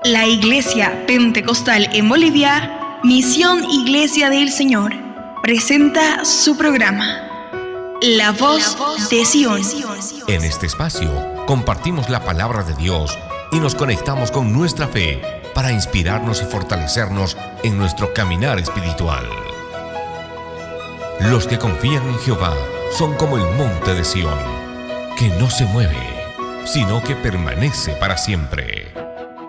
La Iglesia Pentecostal en Bolivia, Misión Iglesia del Señor, presenta su programa, La Voz de Sion. En este espacio compartimos la palabra de Dios y nos conectamos con nuestra fe para inspirarnos y fortalecernos en nuestro caminar espiritual. Los que confían en Jehová son como el monte de Sión, que no se mueve, sino que permanece para siempre.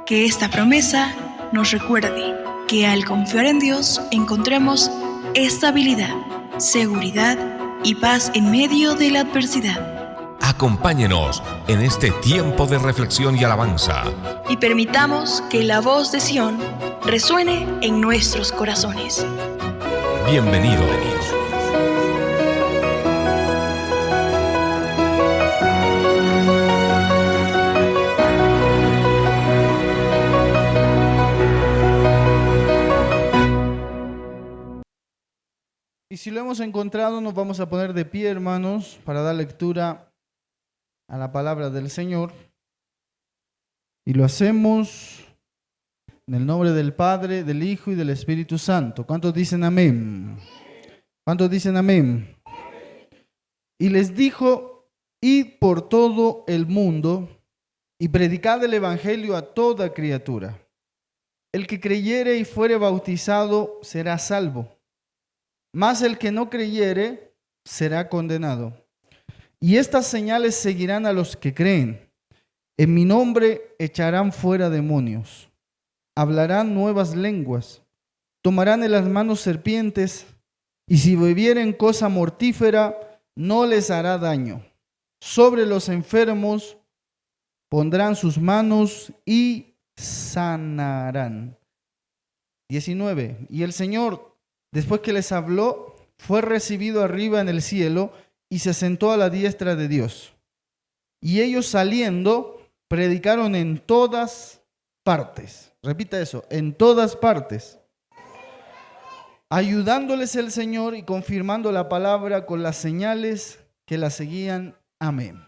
Que esta promesa nos recuerde que al confiar en Dios encontremos estabilidad, seguridad y paz en medio de la adversidad. Acompáñenos en este tiempo de reflexión y alabanza. Y permitamos que la voz de Sion resuene en nuestros corazones. Bienvenidos. Y si lo hemos encontrado, nos vamos a poner de pie, hermanos, para dar lectura a la palabra del Señor. Y lo hacemos en el nombre del Padre, del Hijo y del Espíritu Santo. ¿Cuántos dicen amén? ¿Cuántos dicen amén? Y les dijo: id por todo el mundo y predicad el Evangelio a toda criatura. El que creyere y fuere bautizado será salvo, mas el que no creyere será condenado. Y estas señales seguirán a los que creen. En mi nombre echarán fuera demonios, hablarán nuevas lenguas, tomarán en las manos serpientes, y si bebieren cosa mortífera no les hará daño. Sobre los enfermos pondrán sus manos y sanarán. 19. Y el Señor, después que les habló, fue recibido arriba en el cielo y se sentó a la diestra de Dios. Y ellos saliendo, predicaron en todas partes. Repita eso, en todas partes. Ayudándoles el Señor y confirmando la palabra con las señales que la seguían. Amén.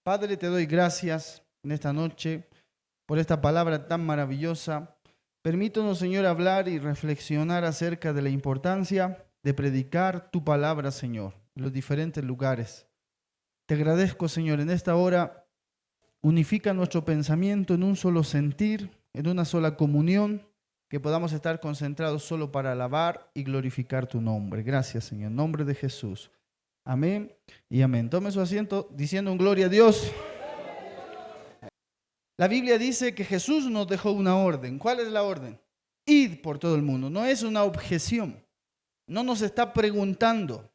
Padre, te doy gracias en esta noche por esta palabra tan maravillosa. Permítanos, Señor, hablar y reflexionar acerca de la importancia de predicar tu palabra, Señor, en los diferentes lugares. Te agradezco, Señor, en esta hora. Unifica nuestro pensamiento en un solo sentir, en una sola comunión, que podamos estar concentrados solo para alabar y glorificar tu nombre. Gracias, Señor, en nombre de Jesús. Amén y amén. Tome su asiento diciendo un gloria a Dios. La Biblia dice que Jesús nos dejó una orden. ¿Cuál es la orden? Id por todo el mundo. No es una objeción. No nos está preguntando.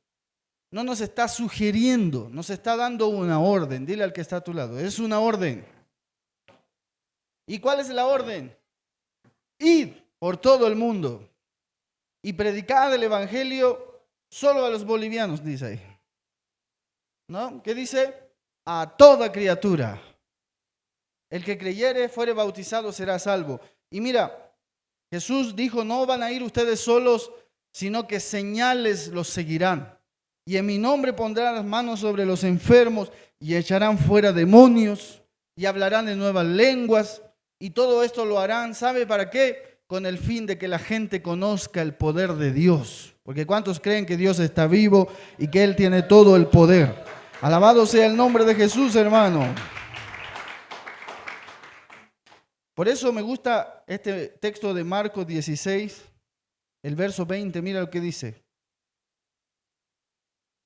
No nos está sugiriendo. Nos está dando una orden. Dile al que está a tu lado. Es una orden. ¿Y cuál es la orden? Id por todo el mundo y predicad el Evangelio solo a los bolivianos, dice ahí. ¿No? ¿Qué dice? A toda criatura. El que creyere, fuere bautizado, será salvo. Y mira, Jesús dijo: no van a ir ustedes solos, sino que señales los seguirán. Y en mi nombre pondrán las manos sobre los enfermos y echarán fuera demonios y hablarán en nuevas lenguas. Y todo esto lo harán, ¿sabe para qué? Con el fin de que la gente conozca el poder de Dios. Porque ¿cuántos creen que Dios está vivo y que Él tiene todo el poder? Alabado sea el nombre de Jesús, hermano. Por eso me gusta este texto de Marcos 16, el verso 20, mira lo que dice.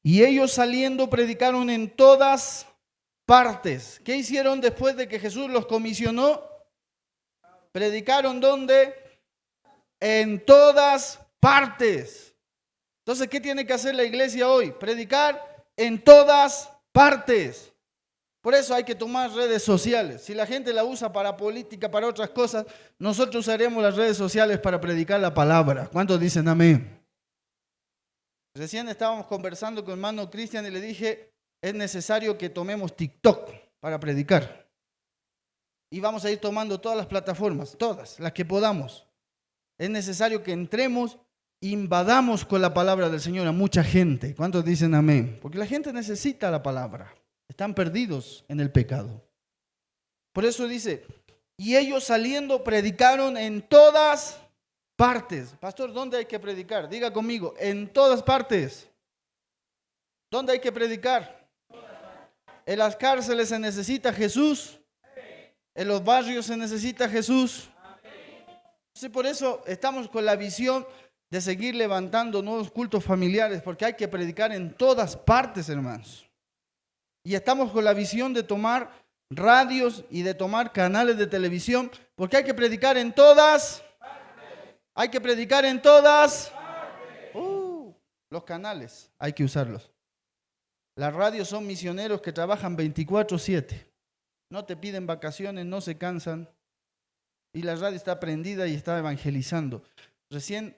Y ellos saliendo predicaron en todas partes. ¿Qué hicieron después de que Jesús los comisionó? Predicaron ¿dónde? En todas partes. Entonces, ¿qué tiene que hacer la iglesia hoy? Predicar en todas partes. Por eso hay que tomar redes sociales. Si la gente la usa para política, para otras cosas, nosotros usaremos las redes sociales para predicar la palabra. ¿Cuántos dicen amén? Recién estábamos conversando con hermano Cristian y le dije: es necesario que tomemos TikTok para predicar. Y vamos a ir tomando todas las plataformas, todas las que podamos. Es necesario que entremos, invadamos con la palabra del Señor a mucha gente. ¿Cuántos dicen amén? Porque la gente necesita la palabra. Están perdidos en el pecado. Por eso dice: Y ellos saliendo predicaron en todas partes. Pastor, ¿dónde hay que predicar? Diga conmigo, en todas partes. ¿Dónde hay que predicar? En las cárceles se necesita Jesús. En los barrios se necesita Jesús. Entonces, por eso estamos con la visión de seguir levantando nuevos cultos familiares, porque hay que predicar en todas partes, hermanos. Y estamos con la visión de tomar radios y de tomar canales de televisión, porque hay que predicar en todas. Hay que predicar en todas. Los canales, hay que usarlos. Las radios son misioneros que trabajan 24/7. No te piden vacaciones, no se cansan. Y la radio está prendida y está evangelizando.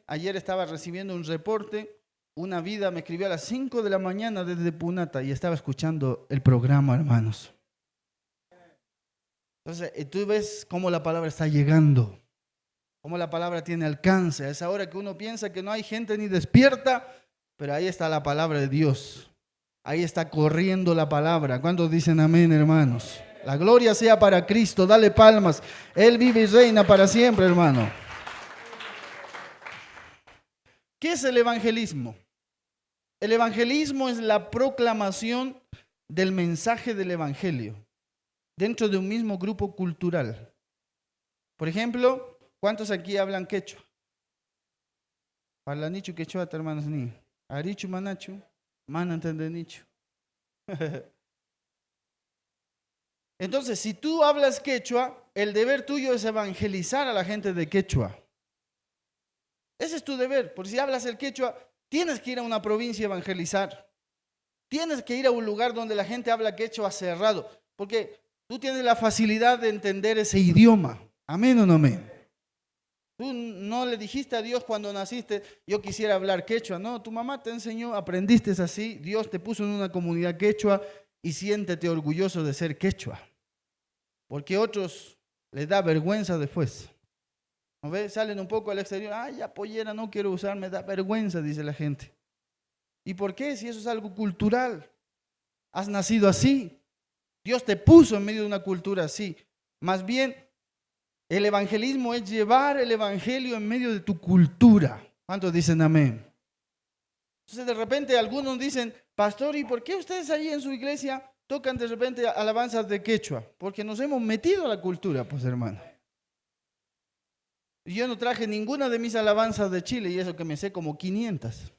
Ayer estaba recibiendo un reporte. Una vida me escribió a las 5 de la mañana desde Punata y estaba escuchando el programa, hermanos. Entonces, tú ves cómo la palabra está llegando, cómo la palabra tiene alcance. A esa hora que uno piensa que no hay gente ni despierta, pero ahí está la palabra de Dios. Ahí está corriendo la palabra. ¿Cuántos dicen amén, hermanos? La gloria sea para Cristo. Dale palmas. Él vive y reina para siempre, hermano. ¿Qué es el evangelismo? El evangelismo es la proclamación del mensaje del evangelio dentro de un mismo grupo cultural. Por ejemplo, ¿cuántos aquí hablan quechua? Parlanichu quechua, hermanos ni. Arichu manachu, manantendenichu. Entonces, si tú hablas quechua, el deber tuyo es evangelizar a la gente de quechua. Ese es tu deber. Por si hablas el quechua, tienes que ir a una provincia a evangelizar. Tienes que ir a un lugar donde la gente habla quechua cerrado, porque tú tienes la facilidad de entender ese idioma. ¿Amén o no amén? Tú no le dijiste a Dios cuando naciste, yo quisiera hablar quechua. No, tu mamá te enseñó, aprendiste así. Dios te puso en una comunidad quechua y siéntete orgulloso de ser quechua. Porque a otros les da vergüenza después. ¿No ves? Salen un poco al exterior. Ay, ya pollera, no quiero usar, me da vergüenza, dice la gente. ¿Y por qué? Si eso es algo cultural. Has nacido así. Dios te puso en medio de una cultura así. Más bien, el evangelismo es llevar el evangelio en medio de tu cultura. ¿Cuántos dicen amén? Entonces de repente algunos dicen, pastor, ¿y por qué ustedes allí en su iglesia tocan de repente alabanzas de quechua? Porque nos hemos metido a la cultura, pues hermano. Yo no traje ninguna de mis alabanzas de Chile y eso que me sé como 500.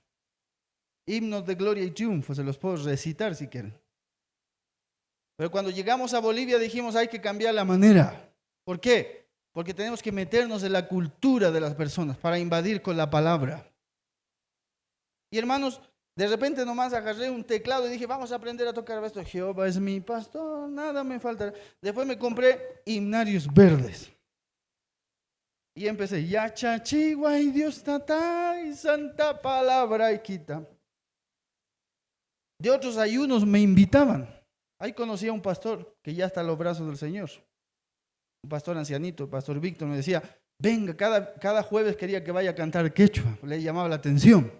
Himnos de gloria y triunfo, se los puedo recitar si quieren. Pero cuando llegamos a Bolivia dijimos hay que cambiar la manera. ¿Por qué? Porque tenemos que meternos en la cultura de las personas para invadir con la palabra. Y hermanos, de repente nomás agarré un teclado y dije, vamos a aprender a tocar esto. Jehová es mi pastor, nada me falta. Después me compré himnarios verdes. Y empecé, ya chachigua y Dios tata y santa palabra y quita. De otros ayunos me invitaban. Ahí conocí a un pastor que ya está a los brazos del Señor. Un pastor ancianito, el pastor Víctor, me decía, venga, cada jueves quería que vaya a cantar quechua. Le llamaba la atención.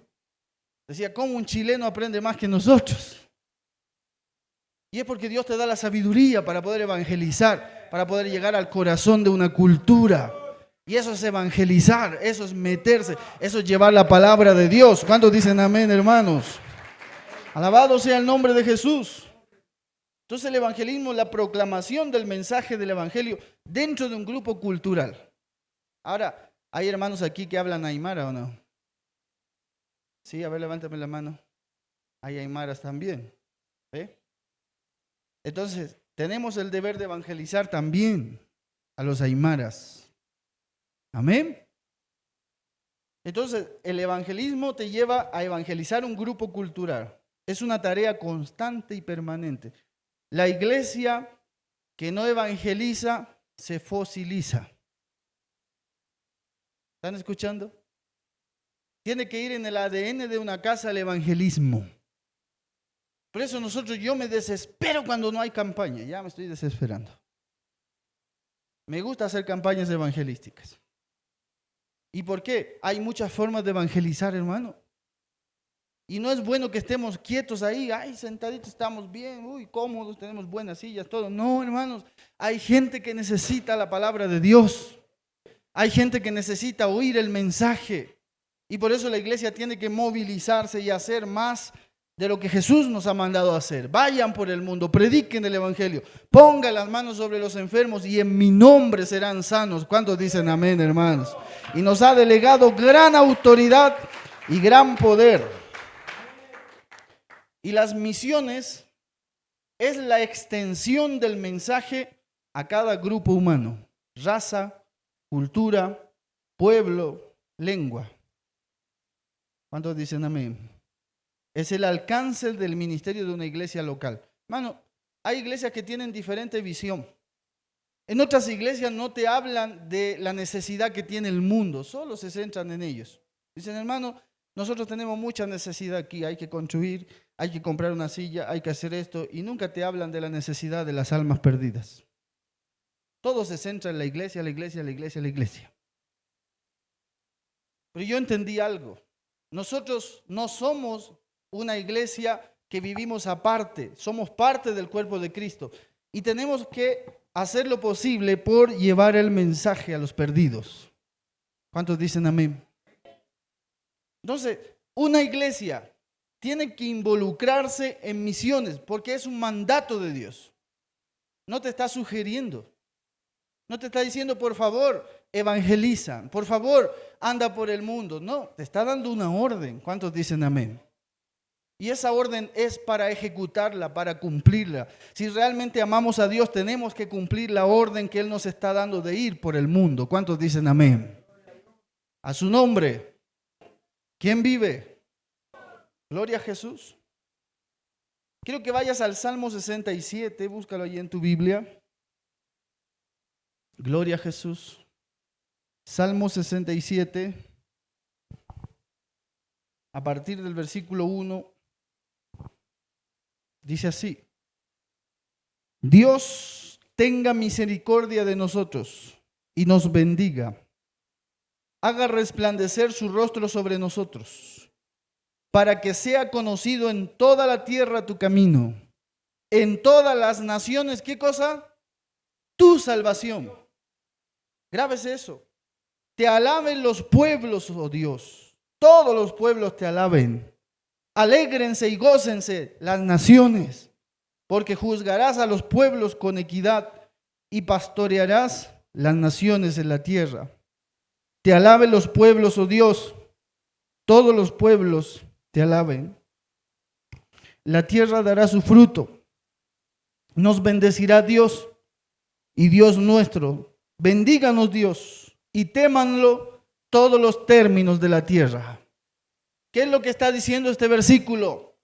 Decía, ¿cómo un chileno aprende más que nosotros? Y es porque Dios te da la sabiduría para poder evangelizar, para poder llegar al corazón de una cultura. Y eso es evangelizar, eso es meterse, eso es llevar la palabra de Dios. ¿Cuántos dicen amén, hermanos? Alabado sea el nombre de Jesús. Entonces el evangelismo es la proclamación del mensaje del evangelio dentro de un grupo cultural. Ahora, ¿hay hermanos aquí que hablan aymara o no? Sí, a ver, levántame la mano. Hay aymaras también. ¿Eh? Entonces, tenemos el deber de evangelizar también a los aymaras. Amén. Entonces, el evangelismo te lleva a evangelizar un grupo cultural. Es una tarea constante y permanente. La iglesia que no evangeliza se fosiliza. ¿Están escuchando? Tiene que ir en el ADN de una casa el evangelismo. Por eso yo me desespero cuando no hay campaña. Ya me estoy desesperando. Me gusta hacer campañas evangelísticas. ¿Y por qué? Hay muchas formas de evangelizar, hermano. Y no es bueno que estemos quietos ahí, ay, sentaditos estamos bien, uy, cómodos, tenemos buenas sillas, todo. No, hermanos, hay gente que necesita la palabra de Dios. Hay gente que necesita oír el mensaje. Y por eso la iglesia tiene que movilizarse y hacer más de lo que Jesús nos ha mandado a hacer. Vayan por el mundo, prediquen el evangelio, pongan las manos sobre los enfermos y en mi nombre serán sanos. ¿Cuántos dicen amén, hermanos? Y nos ha delegado gran autoridad y gran poder. Y las misiones es la extensión del mensaje a cada grupo humano, raza, cultura, pueblo, lengua. ¿Cuántos dicen amén? Es el alcance del ministerio de una iglesia local. Hermano, hay iglesias que tienen diferente visión. En otras iglesias no te hablan de la necesidad que tiene el mundo, solo se centran en ellos. Dicen, hermano, nosotros tenemos mucha necesidad aquí, hay que construir, hay que comprar una silla, hay que hacer esto, y nunca te hablan de la necesidad de las almas perdidas. Todo se centra en la iglesia, la iglesia, la iglesia, la iglesia. Pero yo entendí algo. Nosotros no somos una iglesia que vivimos aparte, somos parte del cuerpo de Cristo. Y tenemos que hacer lo posible por llevar el mensaje a los perdidos. ¿Cuántos dicen amén? Entonces, una iglesia tiene que involucrarse en misiones porque es un mandato de Dios. No te está sugiriendo. No te está diciendo, por favor, evangeliza. Por favor, anda por el mundo. No, te está dando una orden. ¿Cuántos dicen amén? Y esa orden es para ejecutarla, para cumplirla. Si realmente amamos a Dios, tenemos que cumplir la orden que Él nos está dando de ir por el mundo. ¿Cuántos dicen amén? A su nombre. ¿Quién vive? Gloria a Jesús. Quiero que vayas al Salmo 67, búscalo allí en tu Biblia. Gloria a Jesús. Salmo 67, a partir del versículo 1, dice así: Dios tenga misericordia de nosotros y nos bendiga. Haga resplandecer su rostro sobre nosotros, para que sea conocido en toda la tierra tu camino, en todas las naciones, ¿qué cosa? Tu salvación. Grábese eso. Te alaben los pueblos, oh Dios. Todos los pueblos te alaben. Alégrense y gócense las naciones, porque juzgarás a los pueblos con equidad y pastorearás las naciones en la tierra. Te alaben los pueblos, oh Dios. Todos los pueblos te alaben. La tierra dará su fruto. Nos bendecirá Dios y Dios nuestro. Bendíganos Dios y témanlo todos los términos de la tierra. ¿Qué es lo que está diciendo este versículo?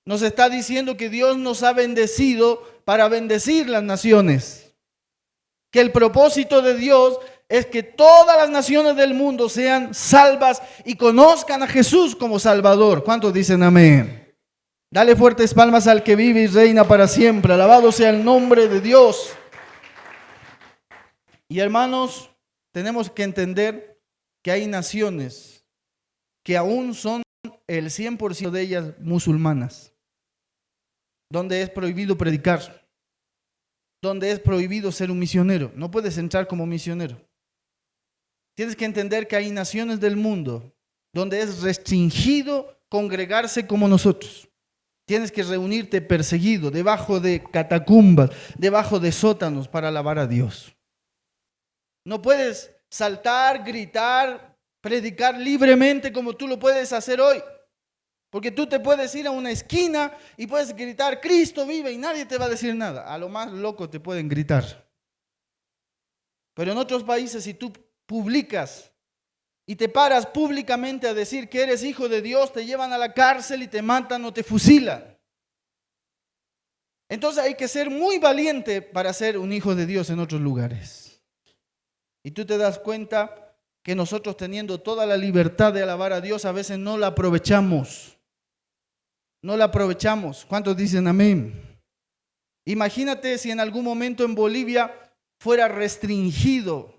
Nos está diciendo que Dios nos ha bendecido para bendecir las naciones. Que el propósito de Dios es que todas las naciones del mundo sean salvas y conozcan a Jesús como Salvador. ¿Cuántos dicen amén? Dale fuertes palmas al que vive y reina para siempre. Alabado sea el nombre de Dios. Y hermanos, tenemos que entender que hay naciones que aún son el 100% de ellas musulmanas, donde es prohibido predicar, donde es prohibido ser un misionero. No puedes entrar como misionero. Tienes que entender que hay naciones del mundo donde es restringido congregarse como nosotros. Tienes que reunirte perseguido, debajo de catacumbas, debajo de sótanos para alabar a Dios. No puedes saltar, gritar, predicar libremente como tú lo puedes hacer hoy. Porque tú te puedes ir a una esquina y puedes gritar, Cristo vive, y nadie te va a decir nada. A lo más loco te pueden gritar. Pero en otros países, si tú publicas y te paras públicamente a decir que eres hijo de Dios, te llevan a la cárcel y te matan o te fusilan. Entonces hay que ser muy valiente para ser un hijo de Dios en otros lugares. Y tú te das cuenta que nosotros, teniendo toda la libertad de alabar a Dios, a veces no la aprovechamos. No la aprovechamos. ¿Cuántos dicen amén? Imagínate si en algún momento en Bolivia fuera restringido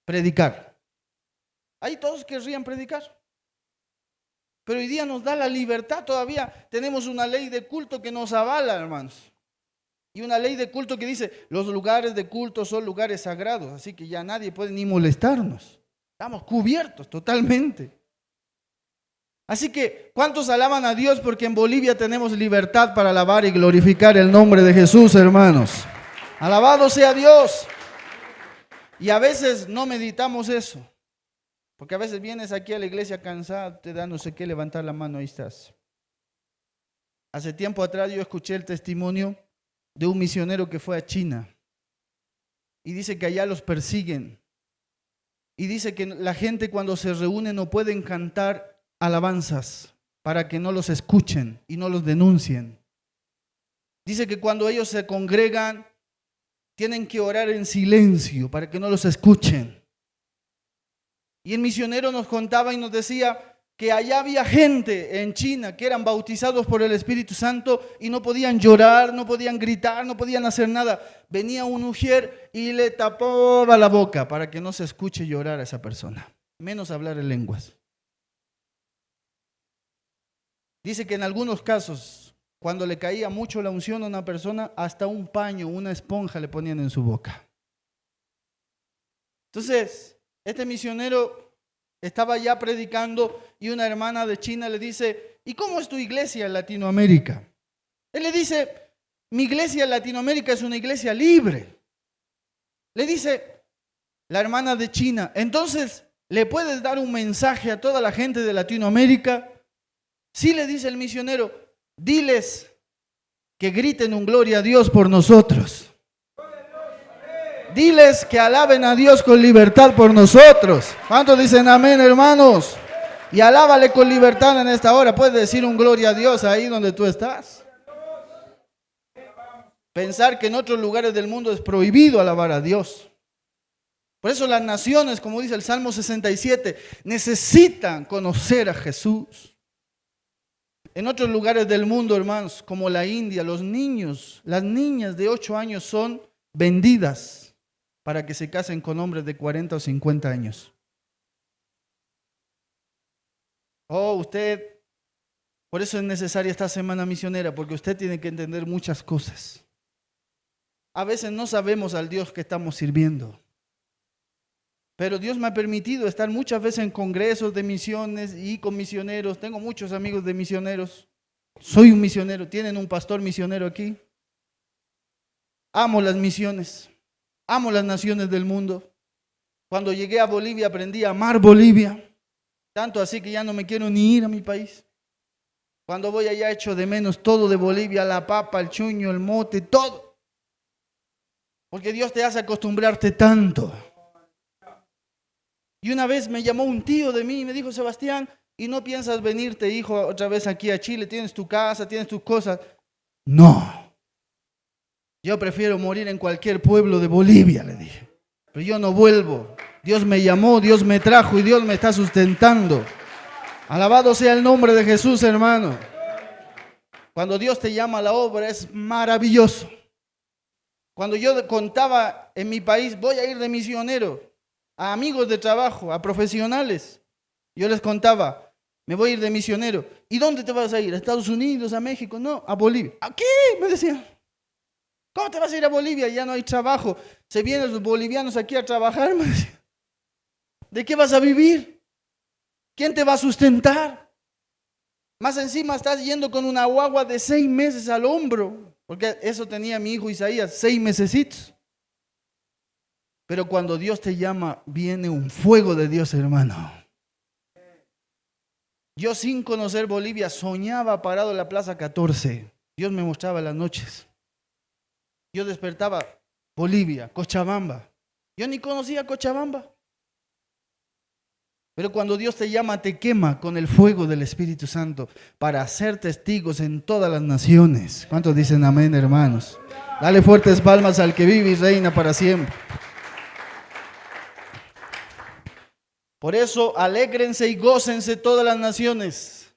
predicar. Ahí todos querrían predicar. Pero hoy día nos da la libertad, todavía tenemos una ley de culto que nos avala, hermanos. Y una ley de culto que dice, los lugares de culto son lugares sagrados, así que ya nadie puede ni molestarnos. Estamos cubiertos totalmente. Así que, ¿cuántos alaban a Dios? Porque en Bolivia tenemos libertad para alabar y glorificar el nombre de Jesús, hermanos. Alabado sea Dios. Y a veces no meditamos eso. Porque a veces vienes aquí a la iglesia cansado, te da no sé qué, levantar la mano, ahí estás. Hace tiempo atrás yo escuché el testimonio de un misionero que fue a China. Y dice que allá los persiguen. Y dice que la gente cuando se reúne no pueden cantar alabanzas para que no los escuchen y no los denuncien. Dice que cuando ellos se congregan, tienen que orar en silencio para que no los escuchen. Y el misionero nos contaba y nos decía que allá había gente en China que eran bautizados por el Espíritu Santo y no podían llorar, no podían gritar, no podían hacer nada. Venía un ujier y le tapaba la boca para que no se escuche llorar a esa persona, menos hablar en lenguas. Dice que en algunos casos, cuando le caía mucho la unción a una persona, hasta un paño, una esponja le ponían en su boca. Entonces, este misionero estaba ya predicando y una hermana de China le dice, ¿y cómo es tu iglesia en Latinoamérica? Él le dice, mi iglesia en Latinoamérica es una iglesia libre. Le dice la hermana de China, entonces, ¿le puedes dar un mensaje a toda la gente de Latinoamérica? Sí, le dice el misionero, diles que griten un gloria a Dios por nosotros. Diles que alaben a Dios con libertad por nosotros. ¿Cuántos dicen amén, hermanos? Y alábale con libertad en esta hora. Puedes decir un gloria a Dios ahí donde tú estás. Pensar que en otros lugares del mundo es prohibido alabar a Dios. Por eso las naciones, como dice el Salmo 67, necesitan conocer a Jesús. En otros lugares del mundo, hermanos, como la India, los niños, las niñas de 8 años son vendidas para que se casen con hombres de 40 o 50 años. Oh, usted, por eso es necesaria esta semana misionera, porque usted tiene que entender muchas cosas. A veces no sabemos al Dios que estamos sirviendo. Pero Dios me ha permitido estar muchas veces en congresos de misiones y con misioneros. Tengo muchos amigos de misioneros. Soy un misionero. ¿Tienen un pastor misionero aquí? Amo las misiones. Amo las naciones del mundo. Cuando llegué a Bolivia aprendí a amar Bolivia. Tanto así que ya no me quiero ni ir a mi país. Cuando voy allá echo de menos todo de Bolivia, la papa, el chuño, el mote, todo. Porque Dios te hace acostumbrarte tanto. Y una vez me llamó un tío de mí y me dijo, Sebastián, ¿y no piensas venirte, hijo, otra vez aquí a Chile? ¿Tienes tu casa, tienes tus cosas? No. Yo prefiero morir en cualquier pueblo de Bolivia, le dije. Pero yo no vuelvo. Dios me llamó, Dios me trajo y Dios me está sustentando. Alabado sea el nombre de Jesús, hermano. Cuando Dios te llama a la obra es maravilloso. Cuando yo contaba en mi país, voy a ir de misionero, a amigos de trabajo, a profesionales, yo les contaba, me voy a ir de misionero. ¿Y dónde te vas a ir? ¿A Estados Unidos, a México? No, a Bolivia. ¿A qué? Me decían. ¿Cómo te vas a ir a Bolivia? Ya no hay trabajo. Se vienen los bolivianos aquí a trabajar. Me decían. ¿De qué vas a vivir? ¿Quién te va a sustentar? Más encima estás yendo con una guagua de 6 meses al hombro, porque eso tenía mi hijo Isaías, 6 mesecitos. Pero cuando Dios te llama, viene un fuego de Dios, hermano. Yo sin conocer Bolivia soñaba parado en la Plaza 14. Dios me mostraba las noches. Yo despertaba, Bolivia, Cochabamba. Yo ni conocía Cochabamba. Pero cuando Dios te llama, te quema con el fuego del Espíritu Santo para ser testigos en todas las naciones. ¿Cuántos dicen amén, hermanos? Dale fuertes palmas al que vive y reina para siempre. Por eso, alégrense y gócense todas las naciones,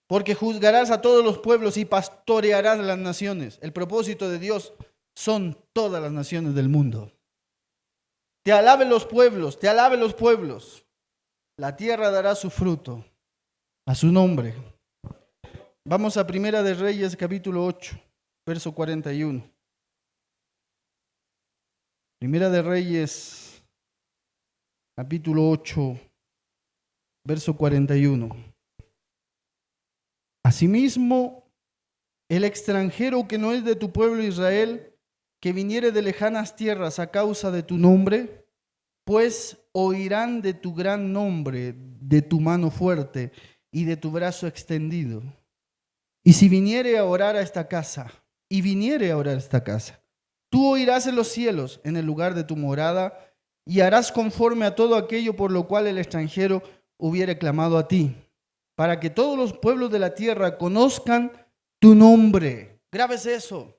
porque juzgarás a todos los pueblos y pastorearás las naciones. El propósito de Dios son todas las naciones del mundo. Te alaben los pueblos, te alaben los pueblos. La tierra dará su fruto. a su nombre. Vamos a Primera de Reyes, capítulo 8, verso 41. Primera de Reyes, capítulo 8, verso 41. Asimismo, el extranjero que no es de tu pueblo Israel, que viniere de lejanas tierras a causa de tu nombre, pues oirán de tu gran nombre, de tu mano fuerte y de tu brazo extendido. Y si viniere a orar a esta casa, tú oirás en los cielos, en el lugar de tu morada, y harás conforme a todo aquello por lo cual el extranjero hubiere clamado a ti, para que todos los pueblos de la tierra conozcan tu nombre. Grábese eso.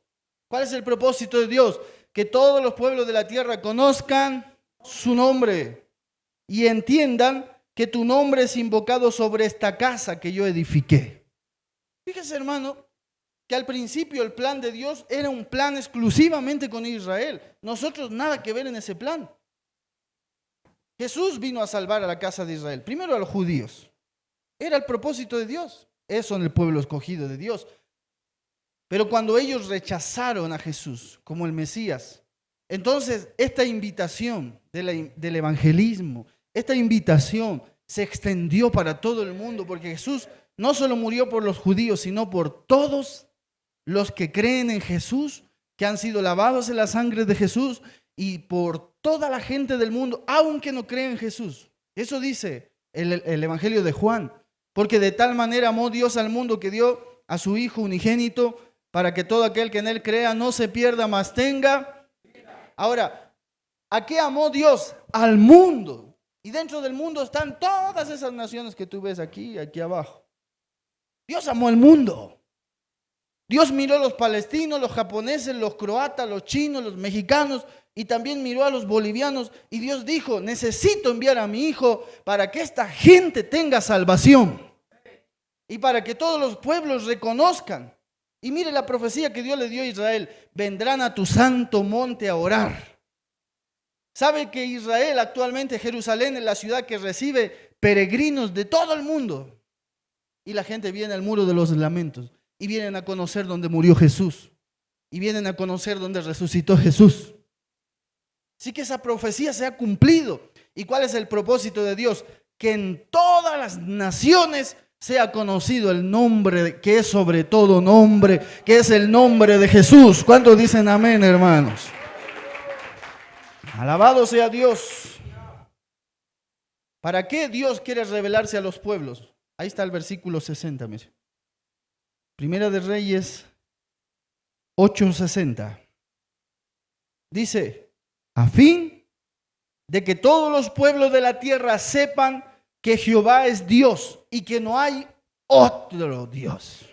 ¿Cuál es el propósito de Dios? Que todos los pueblos de la tierra conozcan su nombre y entiendan que tu nombre es invocado sobre esta casa que yo edifiqué. Fíjese, hermano, que al principio el plan de Dios era un plan exclusivamente con Israel. Nosotros nada que ver en ese plan. Jesús vino a salvar a la casa de Israel, primero a los judíos. Era el propósito de Dios. Eso en el pueblo escogido de Dios. Pero cuando ellos rechazaron a Jesús como el Mesías, entonces esta invitación del evangelismo, esta invitación se extendió para todo el mundo, porque Jesús no solo murió por los judíos, sino por todos los que creen en Jesús, que han sido lavados en la sangre de Jesús, y por toda la gente del mundo, aunque no creen en Jesús. Eso dice el Evangelio de Juan, porque de tal manera amó Dios al mundo que dio a su Hijo unigénito, para que todo aquel que en él crea no se pierda, mas tenga. Ahora, ¿a qué amó Dios? Al mundo. Y dentro del mundo están todas esas naciones que tú ves aquí abajo. Dios amó al mundo. Dios miró a los palestinos, los japoneses, los croatas, los chinos, los mexicanos, y también miró a los bolivianos. Y Dios dijo, necesito enviar a mi Hijo para que esta gente tenga salvación. Y para que todos los pueblos reconozcan. Y mire la profecía que Dios le dio a Israel. Vendrán a tu santo monte a orar. ¿Sabe que Israel actualmente, Jerusalén, es la ciudad que recibe peregrinos de todo el mundo? Y la gente viene al muro de los lamentos. Y vienen a conocer dónde murió Jesús. Y vienen a conocer dónde resucitó Jesús. Así que esa profecía se ha cumplido. ¿Y cuál es el propósito de Dios? Que en todas las naciones sea conocido el nombre que es sobre todo nombre, que es el nombre de Jesús. ¿Cuántos dicen amén, hermanos? Alabado sea Dios. ¿Para qué Dios quiere revelarse a los pueblos? Ahí está el versículo 60. Mire. Primera de Reyes 8:60. Dice, a fin de que todos los pueblos de la tierra sepan que Jehová es Dios y que no hay otro Dios.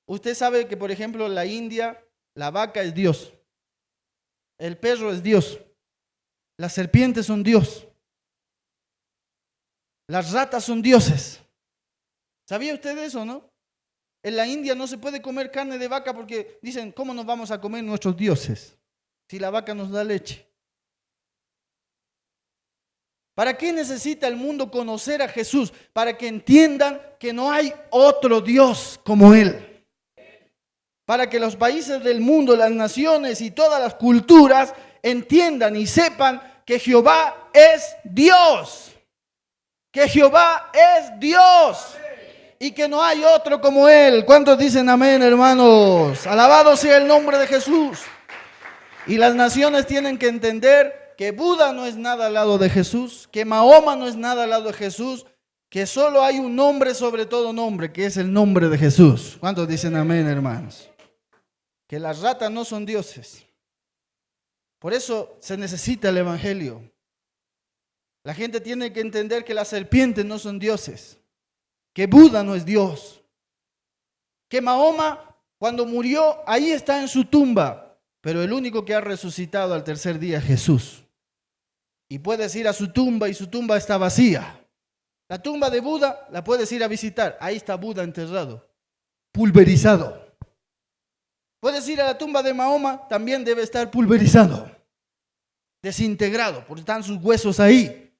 Usted sabe que, por ejemplo, en la India, la vaca es Dios. El perro es Dios. Las serpientes son Dios. Las ratas son dioses. ¿Sabía usted eso, no? En la India no se puede comer carne de vaca porque dicen, ¿cómo nos vamos a comer nuestros dioses si la vaca nos da leche? ¿Para qué necesita el mundo conocer a Jesús? Para que entiendan que no hay otro Dios como Él. Para que los países del mundo, las naciones y todas las culturas entiendan y sepan que Jehová es Dios. Que Jehová es Dios. Y que no hay otro como Él. ¿Cuántos dicen amén, hermanos? Alabado sea el nombre de Jesús. Y las naciones tienen que entender que Buda no es nada al lado de Jesús, que Mahoma no es nada al lado de Jesús, que solo hay un nombre sobre todo nombre, que es el nombre de Jesús. ¿Cuántos dicen amén, hermanos? Que las ratas no son dioses. Por eso se necesita el evangelio. La gente tiene que entender que las serpientes no son dioses, que Buda no es Dios, que Mahoma cuando murió ahí está en su tumba, pero el único que ha resucitado al tercer día es Jesús. Y puedes ir a su tumba y su tumba está vacía. La tumba de Buda la puedes ir a visitar. Ahí está Buda enterrado, pulverizado. Puedes ir a la tumba de Mahoma, también debe estar pulverizado, desintegrado, porque están sus huesos ahí.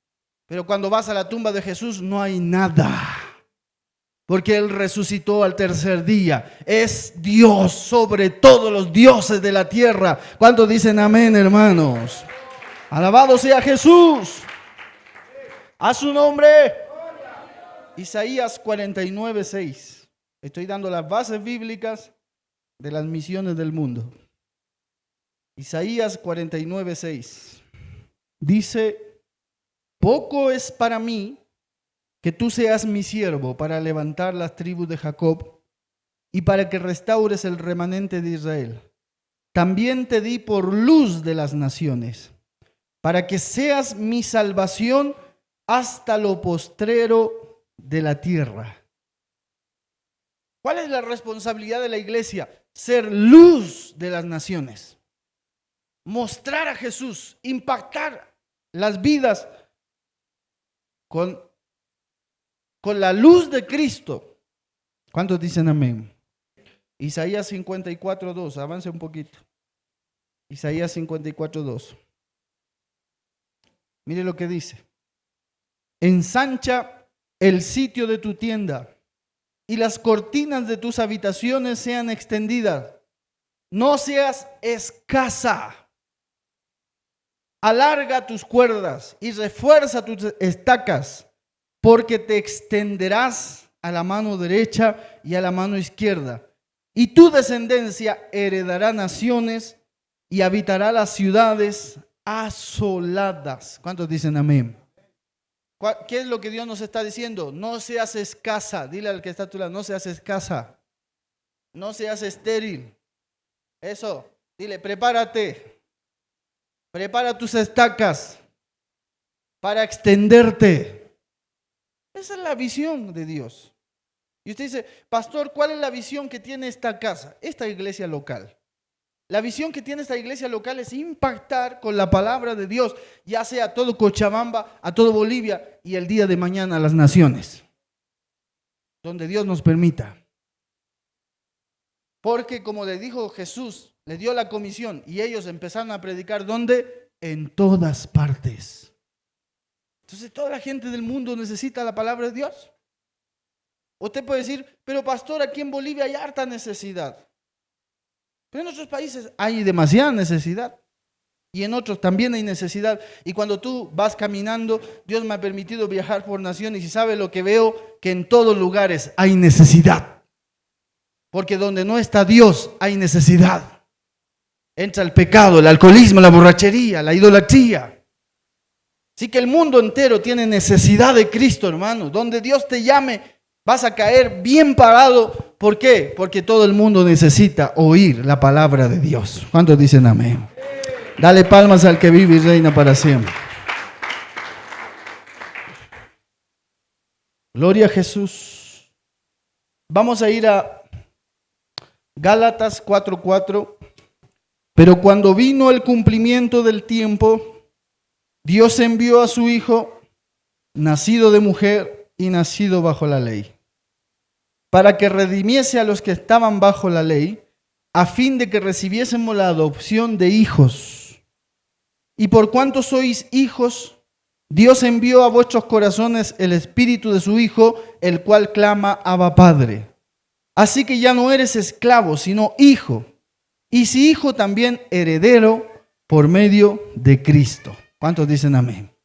Pero cuando vas a la tumba de Jesús no hay nada. porque Él resucitó al tercer día. Es Dios sobre todos los dioses de la tierra. ¿Cuántos dicen amén, hermanos? Alabado sea Jesús. A su nombre. Isaías 49:6. Estoy dando las bases bíblicas de las misiones del mundo. Isaías 49:6. Dice: poco es para mí que tú seas mi siervo para levantar las tribus de Jacob y para que restaures el remanente de Israel. También te di por luz de las naciones, para que seas mi salvación hasta lo postrero de la tierra. ¿Cuál es la responsabilidad de la iglesia? Ser luz de las naciones. Mostrar a Jesús, impactar las vidas con la luz de Cristo. ¿Cuántos dicen amén? Isaías 54:2, avance un poquito. Isaías 54:2. Mire lo que dice. Ensancha el sitio de tu tienda y las cortinas de tus habitaciones sean extendidas. No seas escasa. Alarga tus cuerdas y refuerza tus estacas, porque te extenderás a la mano derecha y a la mano izquierda. Y tu descendencia heredará naciones y habitará las ciudades asoladas. ¿Cuántos dicen amén? ¿Qué es lo que Dios nos está diciendo? No seas escasa. Dile al que está a tu lado, no seas escasa. No seas estéril. Eso, dile, prepárate. Prepara tus estacas para extenderte. Esa es la visión de Dios. Y usted dice, pastor, ¿cuál es la visión que tiene esta casa, esta iglesia local? La visión que tiene esta iglesia local es impactar con la palabra de Dios, ya sea a todo Cochabamba, a todo Bolivia y el día de mañana a las naciones, donde Dios nos permita. Porque como le dijo Jesús, le dio la comisión y ellos empezaron a predicar, ¿dónde? En todas partes. Entonces toda la gente del mundo necesita la palabra de Dios. Usted puede decir, pero pastor, aquí en Bolivia hay harta necesidad. Pero en otros países hay demasiada necesidad. Y en otros también hay necesidad. Y cuando tú vas caminando, Dios me ha permitido viajar por naciones y sabe lo que veo, que en todos lugares hay necesidad. Porque donde no está Dios hay necesidad. Entra el pecado, el alcoholismo, la borrachería, la idolatría. Así que el mundo entero tiene necesidad de Cristo, hermano. Donde Dios te llame, vas a caer bien parado. ¿Por qué? Porque todo el mundo necesita oír la palabra de Dios. ¿Cuántos dicen amén? Dale palmas al que vive y reina para siempre. Gloria a Jesús. Vamos a ir a Gálatas 4:4. Pero cuando vino el cumplimiento del tiempo, Dios envió a su Hijo, nacido de mujer y nacido bajo la ley, para que redimiese a los que estaban bajo la ley, a fin de que recibiésemos la adopción de hijos. Y por cuanto sois hijos, Dios envió a vuestros corazones el espíritu de su Hijo, el cual clama, Abba, Padre. Así que ya no eres esclavo, sino hijo. Y si hijo, también heredero por medio de Cristo. ¿Cuántos dicen amén?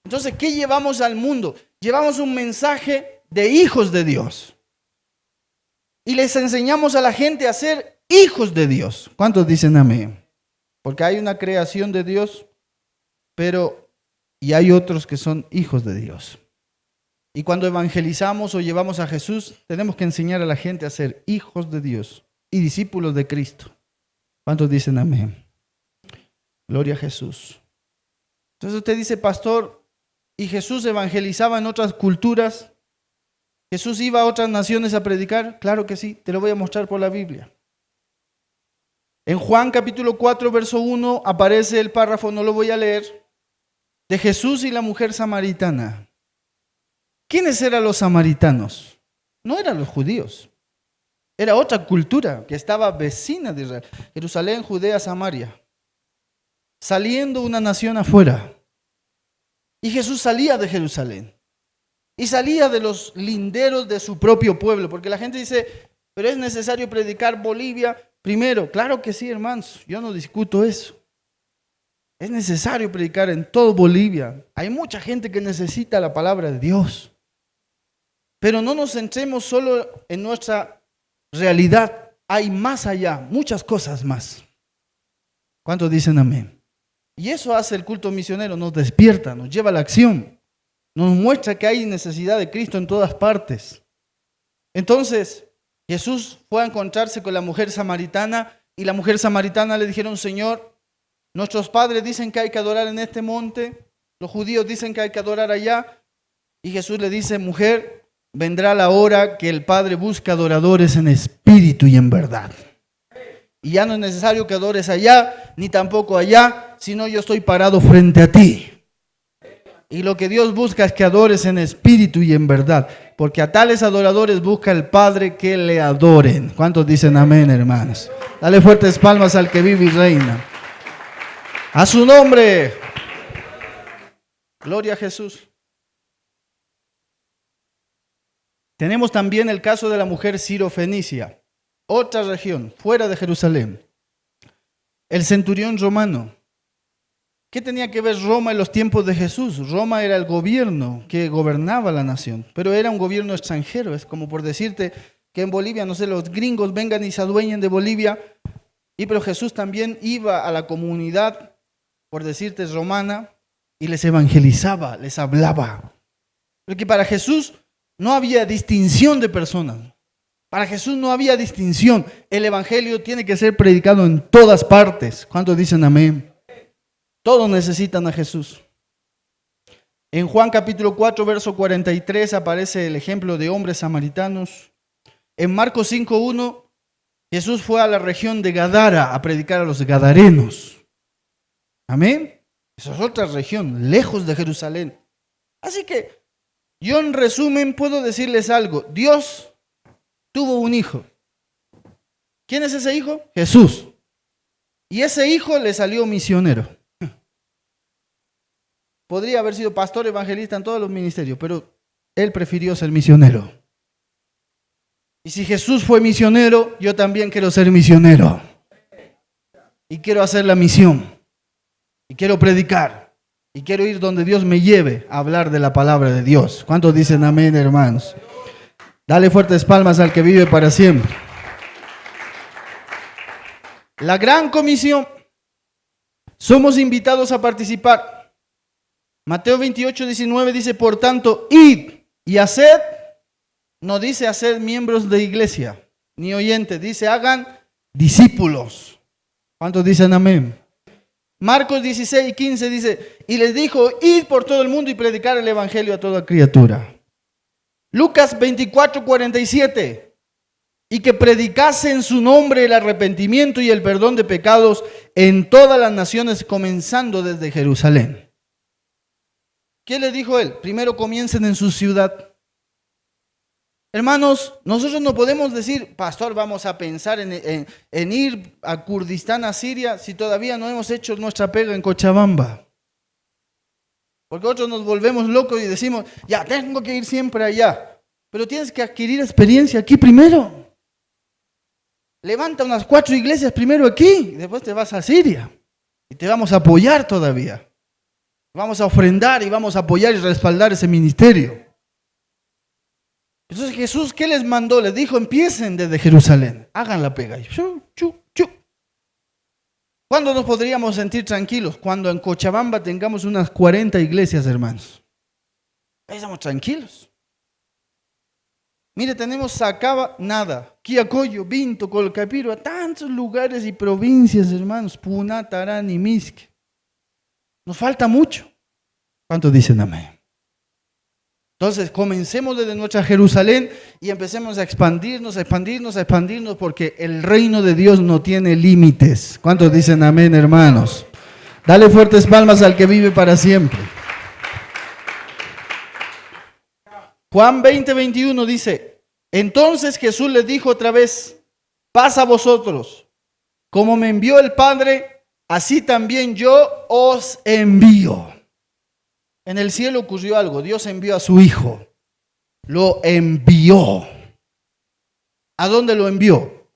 Entonces, ¿qué llevamos al mundo? Llevamos un mensaje de hijos de Dios. Y les enseñamos a la gente a ser hijos de Dios. ¿Cuántos dicen amén? Porque hay una creación de Dios, y hay otros que son hijos de Dios. Y cuando evangelizamos o llevamos a Jesús, tenemos que enseñar a la gente a ser hijos de Dios y discípulos de Cristo. ¿Cuántos dicen amén? Gloria a Jesús. Entonces usted dice, pastor, ¿y Jesús evangelizaba en otras culturas? ¿Jesús iba a otras naciones a predicar? Claro que sí, te lo voy a mostrar por la Biblia. En Juan capítulo 4, verso 1, aparece el párrafo, no lo voy a leer, de Jesús y la mujer samaritana. ¿Quiénes eran los samaritanos? No eran los judíos. Era otra cultura que estaba vecina de Israel. Jerusalén, Judea, Samaria. Saliendo una nación afuera. Y Jesús salía de Jerusalén. y salía de los linderos de su propio pueblo, porque la gente dice, pero es necesario predicar Bolivia primero. Claro que sí, hermanos, yo no discuto eso. Es necesario predicar en todo Bolivia. Hay mucha gente que necesita la palabra de Dios. Pero no nos centremos solo en nuestra realidad. Hay más allá, muchas cosas más. ¿Cuántos dicen amén? Y eso hace el culto misionero, nos despierta, nos lleva a la acción. Nos muestra que hay necesidad de Cristo en todas partes. Entonces, Jesús fue a encontrarse con la mujer samaritana y la mujer samaritana le dijeron, Señor, nuestros padres dicen que hay que adorar en este monte, los judíos dicen que hay que adorar allá. Y Jesús le dice, mujer, vendrá la hora que el Padre busca adoradores en espíritu y en verdad. Y ya no es necesario que adores allá, ni tampoco allá, sino yo estoy parado frente a ti. Y lo que Dios busca es que adores en espíritu y en verdad, porque a tales adoradores busca el Padre que le adoren. ¿Cuántos dicen amén, hermanos? Dale fuertes palmas al que vive y reina. A su nombre. Gloria a Jesús. Tenemos también el caso de la mujer sirofenicia, otra región, fuera de Jerusalén. El centurión romano. ¿Qué tenía que ver Roma en los tiempos de Jesús? Roma era el gobierno que gobernaba la nación, pero era un gobierno extranjero. Es como por decirte que en Bolivia, no sé, los gringos vengan y se adueñen de Bolivia. Pero Jesús también iba a la comunidad, por decirte, romana, y les evangelizaba, les hablaba. Porque para Jesús no había distinción de personas. Para Jesús no había distinción. El evangelio tiene que ser predicado en todas partes. ¿Cuántos dicen amén? Todos necesitan a Jesús. En Juan capítulo 4, verso 43 aparece el ejemplo de hombres samaritanos. En Marcos 5:1, Jesús fue a la región de Gadara a predicar a los gadarenos. Amén. Esa es otra región, lejos de Jerusalén. Así que yo en resumen puedo decirles algo. Dios tuvo un hijo. ¿Quién es ese hijo? Jesús. Y ese hijo le salió misionero. Podría haber sido pastor, evangelista en todos los ministerios, pero él prefirió ser misionero. Y si Jesús fue misionero, yo también quiero ser misionero. Y quiero hacer la misión. Y quiero predicar. Y quiero ir donde Dios me lleve a hablar de la palabra de Dios. ¿Cuántos dicen amén, hermanos? Dale fuertes palmas al que vive para siempre. La gran comisión. Somos invitados a participar. Mateo 28:19 dice, por tanto, id y haced, no dice hacer miembros de iglesia, ni oyentes, dice hagan discípulos. ¿Cuántos dicen amén? Marcos 16:15 dice, y les dijo, id por todo el mundo y predicar el evangelio a toda criatura. Lucas 24:47, y que predicase en su nombre el arrepentimiento y el perdón de pecados en todas las naciones, comenzando desde Jerusalén. ¿Qué le dijo él? Primero comiencen en su ciudad. Hermanos, nosotros no podemos decir, pastor, vamos a pensar en ir a Kurdistán, a Siria, si todavía no hemos hecho nuestra pega en Cochabamba. Porque otros nos volvemos locos y decimos, ya tengo que ir siempre allá. Pero tienes que adquirir experiencia aquí primero. Levanta unas 4 iglesias primero aquí, y después te vas a Siria. Y te vamos a apoyar todavía. Vamos a ofrendar y vamos a apoyar y respaldar ese ministerio. Entonces Jesús, ¿qué les mandó? Les dijo, empiecen desde Jerusalén. Hagan la pega. ¿Cuándo nos podríamos sentir tranquilos? Cuando en Cochabamba tengamos unas 40 iglesias, hermanos. Ahí estamos tranquilos. Mire, tenemos Sacaba, nada. Quiacoyo, Vinto, Colcapiro, tantos lugares y provincias, hermanos. Puná, Tarán y Misque. Nos falta mucho. ¿Cuántos dicen amén? Entonces, comencemos desde nuestra Jerusalén y empecemos a expandirnos, porque el reino de Dios no tiene límites. ¿Cuántos dicen amén, hermanos? Dale fuertes palmas al que vive para siempre. Juan 20:21 dice, entonces Jesús les dijo otra vez, paz a vosotros, como me envió el Padre, así también yo os envío. En el cielo ocurrió algo, Dios envió a su Hijo. lo envió. ¿A dónde lo envió?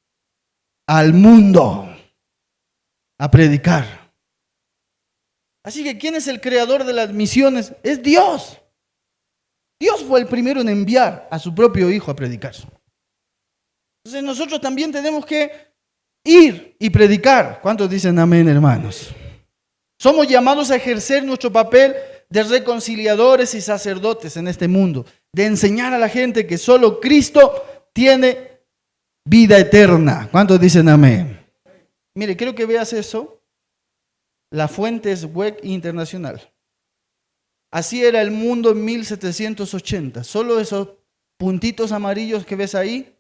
Al mundo, a predicar. Así que, ¿quién es el creador de las misiones? Es Dios. Dios fue el primero en enviar a su propio Hijo a predicar. Entonces nosotros también tenemos que ir y predicar. ¿Cuántos dicen amén, hermanos? Somos llamados a ejercer nuestro papel de reconciliadores y sacerdotes en este mundo, de enseñar a la gente que solo Cristo tiene vida eterna. ¿Cuántos dicen amén? Mire, quiero que veas eso. La fuente es WEC Internacional. Así era el mundo en 1780. Solo esos puntitos amarillos que ves ahí,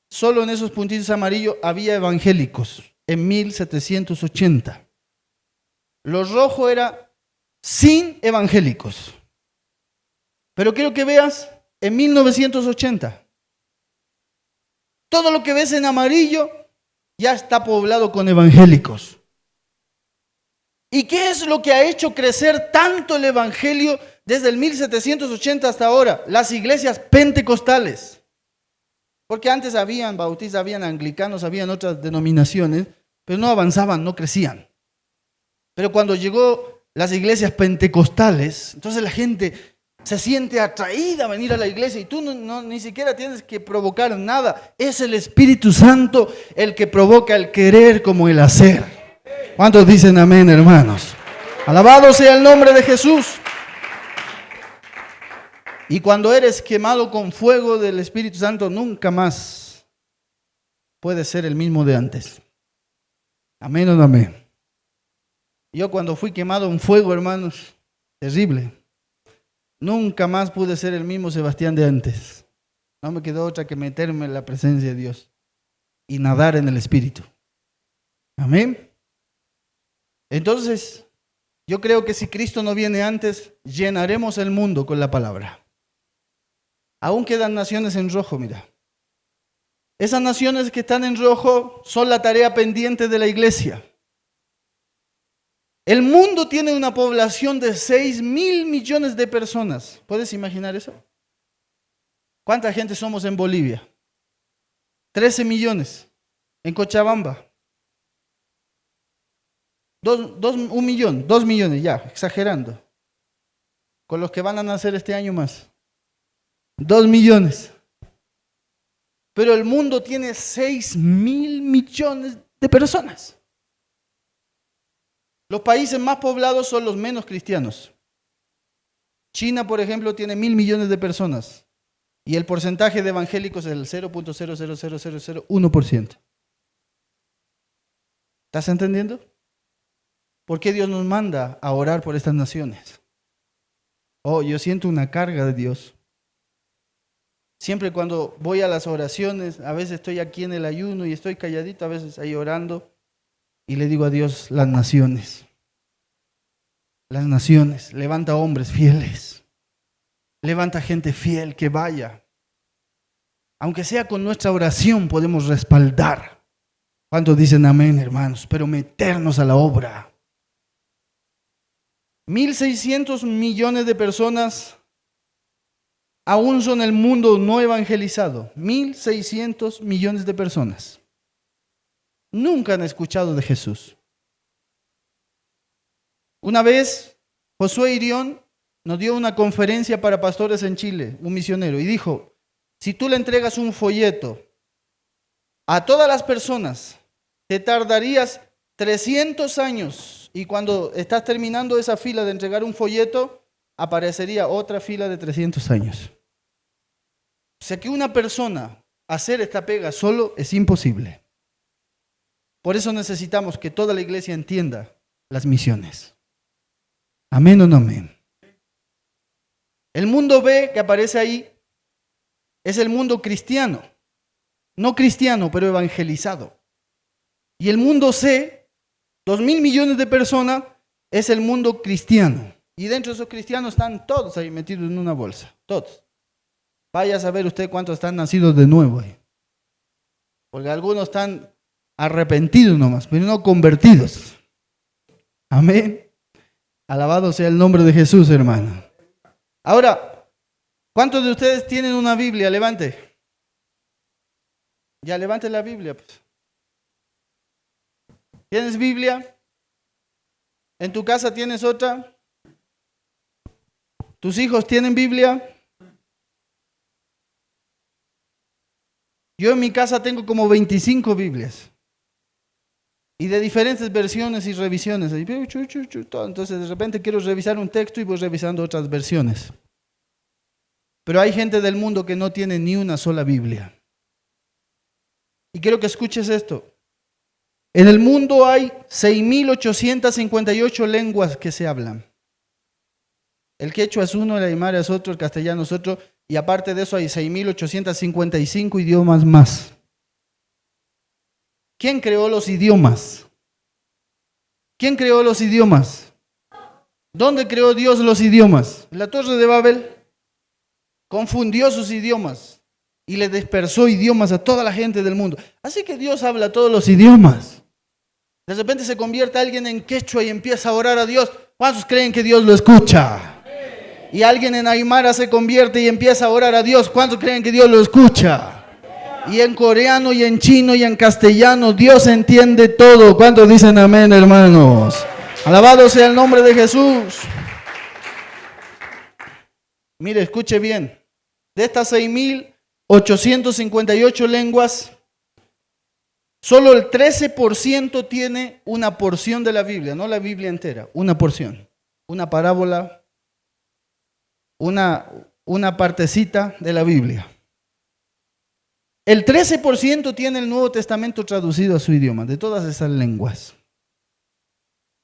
solo en esos puntitos amarillos había evangélicos en 1780. Lo rojo era sin evangélicos. Pero quiero que veas en 1980. Todo lo que ves en amarillo ya está poblado con evangélicos. ¿Y qué es lo que ha hecho crecer tanto el evangelio desde el 1780 hasta ahora? Las iglesias pentecostales. Porque antes habían bautistas, habían anglicanos, habían otras denominaciones, pero no avanzaban, no crecían. Pero cuando llegó las iglesias pentecostales, entonces la gente se siente atraída a venir a la iglesia y tú ni siquiera tienes que provocar nada. Es el Espíritu Santo el que provoca el querer como el hacer. ¿Cuántos dicen amén, hermanos? Alabado sea el nombre de Jesús. Y cuando eres quemado con fuego del Espíritu Santo, nunca más puedes ser el mismo de antes. Amén o no amén. Yo cuando fui quemado en fuego, hermanos, terrible. Nunca más pude ser el mismo Sebastián de antes. No me quedó otra que meterme en la presencia de Dios y nadar en el Espíritu. Amén. Entonces, yo creo que si Cristo no viene antes, llenaremos el mundo con la palabra. Aún quedan naciones en rojo, mira. Esas naciones que están en rojo son la tarea pendiente de la iglesia. El mundo tiene una población de 6.000 millones de personas. ¿Puedes imaginar eso? ¿Cuánta gente somos en Bolivia? 13 millones. En Cochabamba. 1 millón, 2 millones, ya, exagerando. Con los que van a nacer este año más. 2 millones. Pero el mundo tiene 6.000 millones de personas. Los países más poblados son los menos cristianos. China, por ejemplo, tiene 1.000 millones de personas. Y el porcentaje de evangélicos es el 0.00001%. ¿Estás entendiendo? ¿Por qué Dios nos manda a orar por estas naciones? Oh, yo siento una carga de Dios. Siempre cuando voy a las oraciones, a veces estoy aquí en el ayuno y estoy calladito, a veces ahí orando, y le digo a Dios, las naciones, levanta hombres fieles, levanta gente fiel que vaya. Aunque sea con nuestra oración podemos respaldar. ¿Cuántos dicen amén, hermanos? Pero meternos a la obra. 1.600 millones de personas aún son el mundo no evangelizado. 1.600 millones de personas. Nunca han escuchado de Jesús. Una vez, Josué Irión nos dio una conferencia para pastores en Chile, un misionero, y dijo, si tú le entregas un folleto a todas las personas, te tardarías 300 años. Y cuando estás terminando esa fila de entregar un folleto, aparecería otra fila de 300 años. O sea que una persona hacer esta pega solo es imposible. Por eso necesitamos que toda la iglesia entienda las misiones. Amén o no amén. El mundo B que aparece ahí es el mundo cristiano. No cristiano, pero evangelizado. Y el mundo C, 2.000 millones de personas, es el mundo cristiano. Y dentro de esos cristianos están todos ahí metidos en una bolsa. Todos. Vaya a saber usted cuántos están nacidos de nuevo ahí. Porque algunos están arrepentidos nomás, pero no convertidos. Amén. Alabado sea el nombre de Jesús, hermano. Ahora, ¿Cuántos de ustedes tienen una Biblia? Levante. Ya, levante la Biblia, pues. ¿Tienes Biblia? ¿En tu casa tienes otra? ¿Tus hijos tienen Biblia? Yo en mi casa tengo como 25 Biblias. Y de diferentes versiones y revisiones. Entonces de repente quiero revisar un texto y voy revisando otras versiones. Pero hay gente del mundo que no tiene ni una sola Biblia. Y quiero que escuches esto. En el mundo hay 6.858 lenguas que se hablan. El quechua es uno, el aymara es otro, el castellano es otro. Y aparte de eso hay 6.855 idiomas más. ¿Quién creó los idiomas? ¿Quién creó los idiomas? ¿Dónde creó Dios los idiomas? En la Torre de Babel. Confundió sus idiomas y le dispersó idiomas a toda la gente del mundo. Así que Dios habla todos los idiomas. De repente se convierte alguien en quechua y empieza a orar a Dios. ¿Cuántos creen que Dios lo escucha? Y alguien en aymara se convierte y empieza a orar a Dios. ¿Cuántos creen que Dios lo escucha? Y en coreano y en chino y en castellano Dios entiende todo. ¿Cuántos dicen amén, hermanos? Alabado sea el nombre de Jesús. Mire, escuche bien. De estas 6.858 lenguas, solo el 13% tiene una porción de la Biblia, no la Biblia entera, una porción, una parábola, una partecita de la Biblia. El 13% tiene el Nuevo Testamento traducido a su idioma, de todas esas lenguas.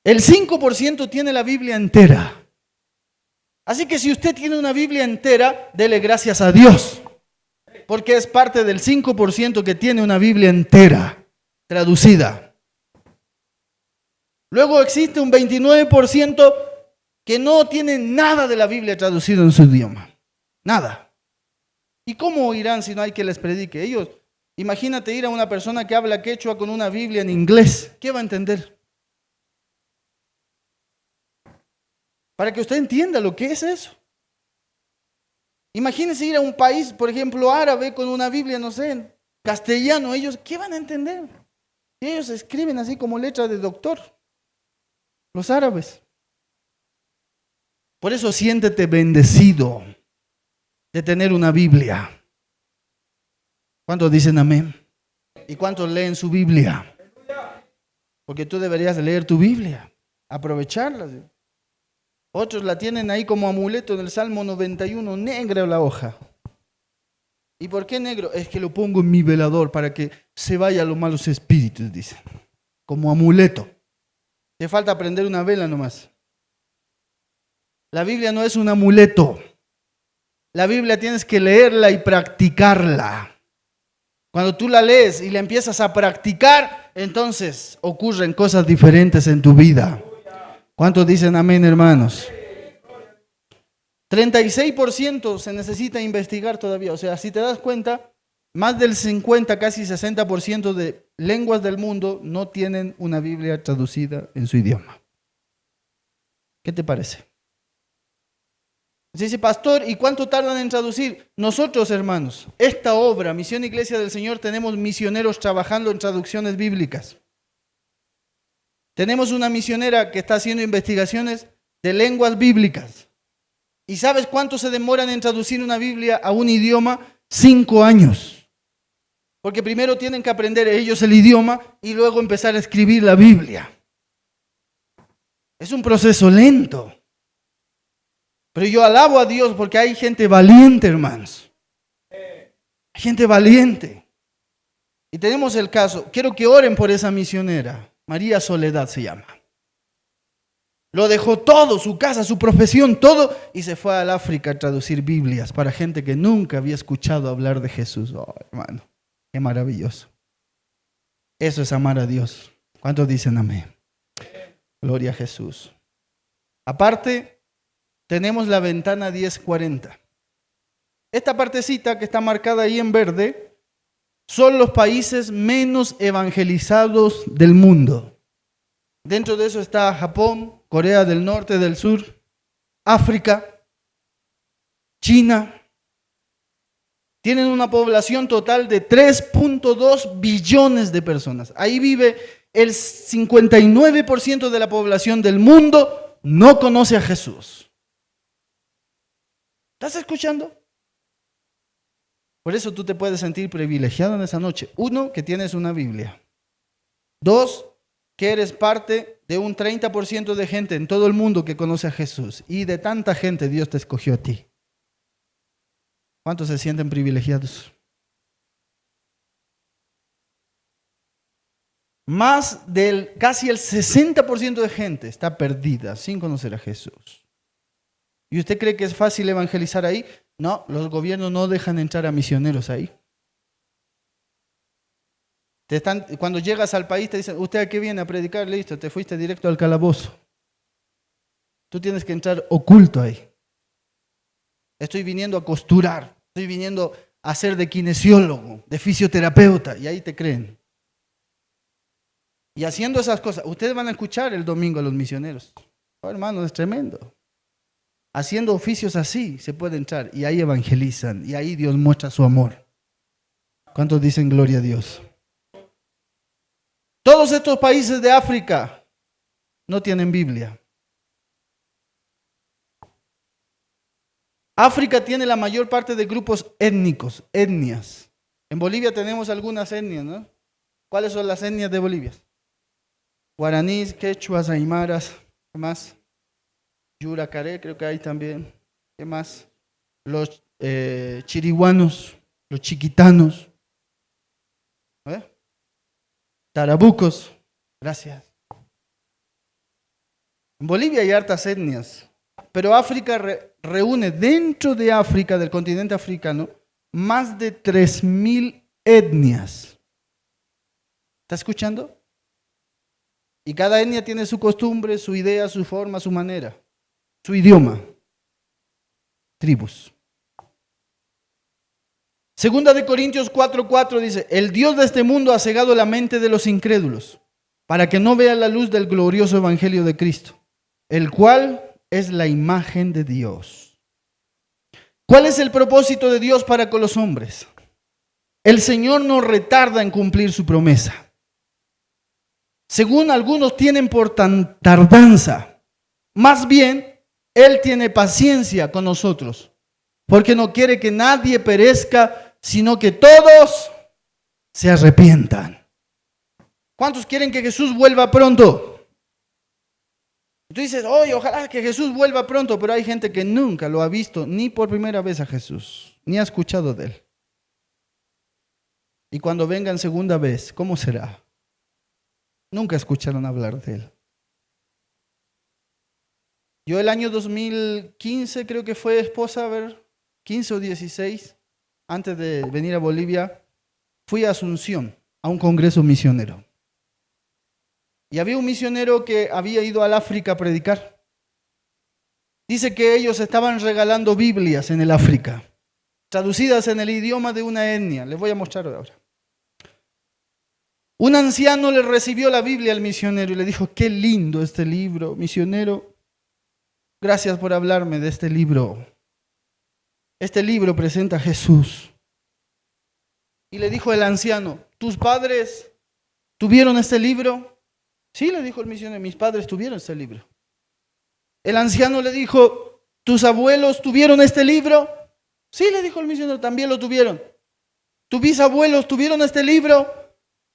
El 5% tiene la Biblia entera. Así que si usted tiene una Biblia entera, dele gracias a Dios, porque es parte del 5% que tiene una Biblia entera traducida. Luego existe un 29% que no tiene nada de la Biblia traducido en su idioma. Nada. ¿Y cómo oirán si no hay que les predique? Ellos, imagínate ir a una persona que habla quechua con una Biblia en inglés. ¿Qué va a entender? Para que usted entienda lo que es eso. Imagínese ir a un país, por ejemplo, árabe con una Biblia, no sé, en castellano. Ellos, ¿qué van a entender? Ellos escriben así como letra de doctor. Los árabes. Por eso siéntete bendecido de tener una Biblia. ¿Cuántos dicen amén? ¿Y cuántos leen su Biblia? Porque tú deberías leer tu Biblia, aprovecharla. Otros la tienen ahí como amuleto en el Salmo 91, negra la hoja. ¿Y por qué negro? Es que lo pongo en mi velador para que se vayan los malos espíritus, dicen. Como amuleto. Te falta prender una vela nomás. La Biblia no es un amuleto. La Biblia tienes que leerla y practicarla. Cuando tú la lees y la empiezas a practicar, entonces ocurren cosas diferentes en tu vida. ¿Cuántos dicen amén, hermanos? 36% se necesita investigar todavía. O sea, si te das cuenta, más del 50, casi 60% de lenguas del mundo no tienen una Biblia traducida en su idioma. ¿Qué te parece? Dice, pastor, ¿y cuánto tardan en traducir? Nosotros, hermanos, esta obra, Misión Iglesia del Señor, tenemos misioneros trabajando en traducciones bíblicas. Tenemos una misionera que está haciendo investigaciones de lenguas bíblicas. ¿Y sabes cuánto se demoran en traducir una Biblia a un idioma? 5 años. Porque primero tienen que aprender ellos el idioma y luego empezar a escribir la Biblia. Es un proceso lento. Pero yo alabo a Dios porque hay gente valiente, hermanos. Hay gente valiente. Y tenemos el caso, quiero que oren por esa misionera. María Soledad se llama. Lo dejó todo, su casa, su profesión, todo, y se fue al África a traducir Biblias para gente que nunca había escuchado hablar de Jesús. Oh, hermano, qué maravilloso. Eso es amar a Dios. ¿Cuántos dicen amén? Gloria a Jesús. Aparte, tenemos la ventana 1040. Esta partecita que está marcada ahí en verde son los países menos evangelizados del mundo. Dentro de eso está Japón, Corea del Norte, del Sur, África, China, Tienen una población total de 3.2 billones de personas. Ahí vive el 59% de la población del mundo, no conoce a Jesús. ¿Estás escuchando? Por eso tú te puedes sentir privilegiado en esa noche. 1, que tienes una Biblia. 2, que eres parte de un 30% de gente en todo el mundo que conoce a Jesús. Y de tanta gente Dios te escogió a ti. ¿Cuántos se sienten privilegiados? Casi el 60% de gente está perdida sin conocer a Jesús. ¿Y usted cree que es fácil evangelizar ahí? No, los gobiernos no dejan entrar a misioneros ahí. Cuando llegas al país te dicen, ¿usted a qué viene a predicar? Listo, te fuiste directo al calabozo. Tú tienes que entrar oculto ahí. Estoy viniendo a costurar, estoy viniendo a ser de kinesiólogo, de fisioterapeuta, y ahí te creen. Y haciendo esas cosas, ustedes van a escuchar el domingo a los misioneros. Oh, hermano, es tremendo. Haciendo oficios así se puede entrar y ahí evangelizan y ahí Dios muestra su amor. ¿Cuántos dicen gloria a Dios? Todos estos países de África no tienen Biblia. África tiene la mayor parte de grupos étnicos, etnias. En Bolivia tenemos algunas etnias, ¿no? ¿Cuáles son las etnias de Bolivia? Guaraníes, quechuas, aymaras, ¿qué más? Yuracaré, creo que hay también. ¿Qué más? Los chiriguanos, los chiquitanos, tarabucos. Gracias. En Bolivia hay hartas etnias, pero África reúne dentro de África, del continente africano, más de 3.000 etnias. ¿Está escuchando? Y cada etnia tiene su costumbre, su idea, su forma, su manera, su idioma. Tribus. Segunda de Corintios 4:4 dice, el Dios de este mundo ha cegado la mente de los incrédulos para que no vean la luz del glorioso evangelio de Cristo, el cual es la imagen de Dios. ¿Cuál es el propósito de Dios para con los hombres? El Señor no retarda en cumplir su promesa. Según algunos tienen por tardanza, más bien Él tiene paciencia con nosotros, porque no quiere que nadie perezca, sino que todos se arrepientan. ¿Cuántos quieren que Jesús vuelva pronto? Tú dices, oye, ojalá que Jesús vuelva pronto, pero hay gente que nunca lo ha visto ni por primera vez a Jesús, ni ha escuchado de Él. Y cuando vengan segunda vez, ¿cómo será? Nunca escucharon hablar de Él. Yo el año 2015, creo que fue, esposa, 15 o 16, antes de venir a Bolivia, fui a Asunción, a un congreso misionero. Y había un misionero que había ido al África a predicar. Dice que ellos estaban regalando Biblias en el África, traducidas en el idioma de una etnia. Les voy a mostrar ahora. Un anciano le recibió la Biblia al misionero y le dijo, qué lindo este libro, misionero. Gracias por hablarme de este libro. Este libro presenta a Jesús. Y le dijo el anciano, ¿tus padres tuvieron este libro? Sí, le dijo el misionero, mis padres tuvieron este libro. El anciano le dijo, ¿tus abuelos tuvieron este libro? Sí, le dijo el misionero, también lo tuvieron. ¿Tus bisabuelos tuvieron este libro?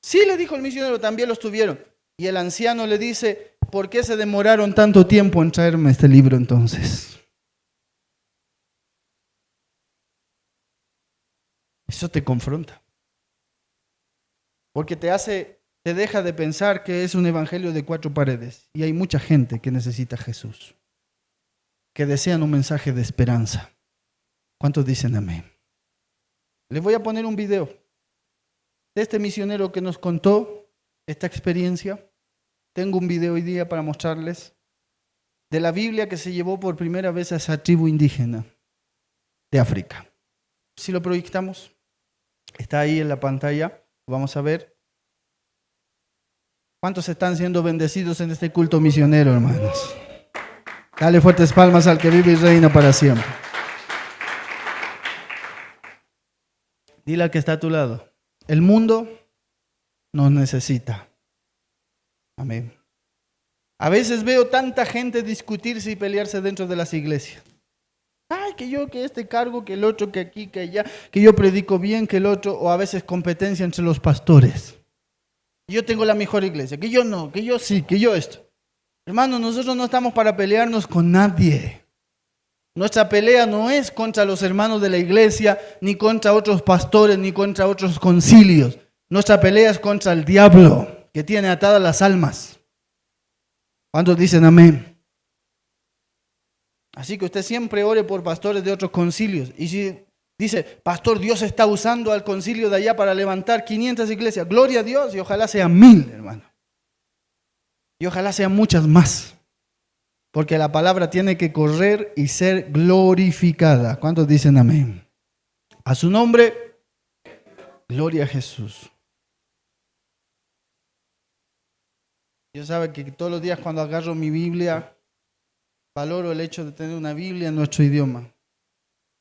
Sí, le dijo el misionero, también los tuvieron. Y el anciano le dice, ¿por qué se demoraron tanto tiempo en traerme este libro entonces? Eso te confronta. Porque te deja de pensar que es un evangelio de 4 paredes. Y hay mucha gente que necesita a Jesús, que desean un mensaje de esperanza. ¿Cuántos dicen amén? Les voy a poner un video de este misionero que nos contó esta experiencia. Tengo un video hoy día para mostrarles de la Biblia que se llevó por primera vez a esa tribu indígena de África. Si lo proyectamos, está ahí en la pantalla, vamos a ver. ¿Cuántos están siendo bendecidos en este culto misionero, hermanos? Dale fuertes palmas al que vive y reina para siempre. Dile al que está a tu lado. El mundo nos necesita. Amén. A veces veo tanta gente discutirse y pelearse dentro de las iglesias. Ay, que yo, que este cargo, que el otro, que aquí, que allá, que yo predico bien, que el otro, o a veces competencia entre los pastores. Yo tengo la mejor iglesia, que yo no, que yo sí, que yo esto. Hermano, nosotros no estamos para pelearnos con nadie. Nuestra pelea no es contra los hermanos de la iglesia, ni contra otros pastores, ni contra otros concilios. Nuestra pelea es contra el diablo, que tiene atadas las almas. ¿Cuántos dicen amén? Así que usted siempre ore por pastores de otros concilios. Y si dice, pastor, Dios está usando al concilio de allá para levantar 500 iglesias, gloria a Dios, y ojalá sean 1000, hermano. Y ojalá sean muchas más. Porque la palabra tiene que correr y ser glorificada. ¿Cuántos dicen amén? A su nombre, gloria a Jesús. Yo sabe que todos los días cuando agarro mi Biblia, valoro el hecho de tener una Biblia en nuestro idioma.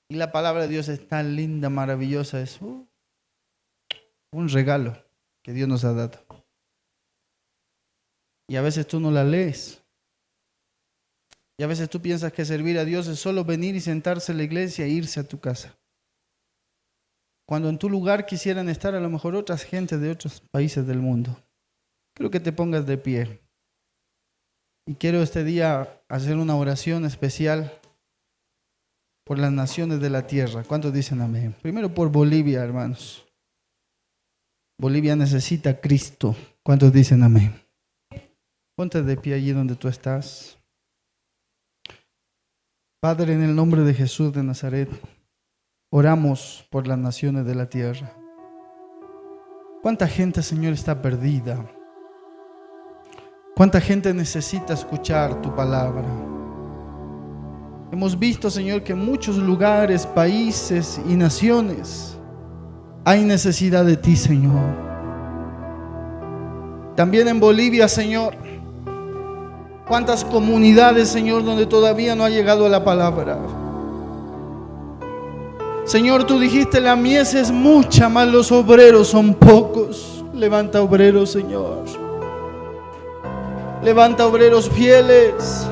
Y la palabra de Dios es tan linda, maravillosa. Es un regalo que Dios nos ha dado. Y a veces tú no la lees. Y a veces tú piensas que servir a Dios es solo venir y sentarse en la iglesia e irse a tu casa. Cuando en tu lugar quisieran estar a lo mejor otras gentes de otros países del mundo. Quiero que te pongas de pie. Y quiero este día hacer una oración especial por las naciones de la tierra. ¿Cuántos dicen amén? Primero por Bolivia, hermanos. Bolivia necesita a Cristo. ¿Cuántos dicen amén? Ponte de pie allí donde tú estás. Padre, en el nombre de Jesús de Nazaret, oramos por las naciones de la tierra. ¿Cuánta gente, Señor, está perdida? ¿Cuánta gente necesita escuchar tu palabra? Hemos visto, Señor, que en muchos lugares, países y naciones hay necesidad de ti, Señor. También en Bolivia, Señor, cuántas comunidades, Señor, donde todavía no ha llegado la palabra. Señor, tú dijiste, la mies es mucha, mas los obreros son pocos. Levanta obreros, Señor. Levanta obreros fieles.